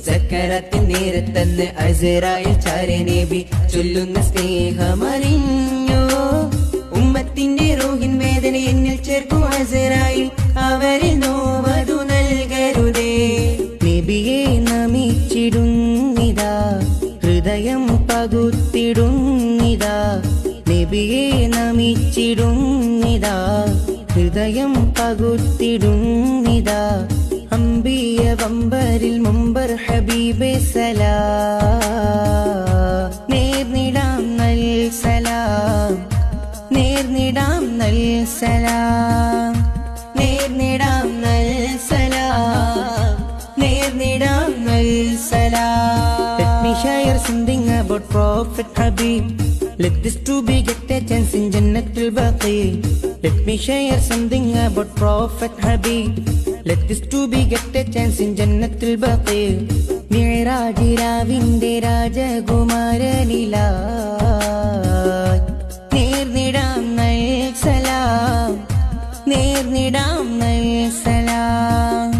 സക്കറാത്തിൻ നേരത്തന്ന് അസ്റായിൽ ചാരെ നബി ചൊല്ലുന്ന സ്നേഹമറിഞ്ഞു. ഉമ്മത്തിന്റെ റൂഹിൻ വേദന എന്നിൽ ചേർക്കും അസ്റായിൽ, അവരിൽ നോവതു നൽകരുതേ. നബിയെ നമിച്ചിടുന്നിതാ, ഹൃദയം പകുത്തിടുന്നിതാ. നബിയെ നമിച്ചിടുന്നിതാ, ഹൃദയം പകുത്തിടുന്നിതാ. അംബിയ വമ്പരിൽ മുമ്പർ ഹബീബെ സലാം, നേർന്നിടാം നൽ സലാം, നേർന്നിടാം നൽ സലാം, നേർന്നിടാം നൽ സലാം, നേർന്നിടാം നൽ സലാം. Let me share something about Prophet Habib. Let this to be get a chance in Jannatul Baqi. Let me share something about Prophet Habib. Let this to be get a chance in Jannatul Baqi. മിഅ്റാജ് രാവിന്റെ രാജകുമാരനിലായി നേർന്നിടാം നൽ സലാം, നേർന്നിടാം നൽ സലാം.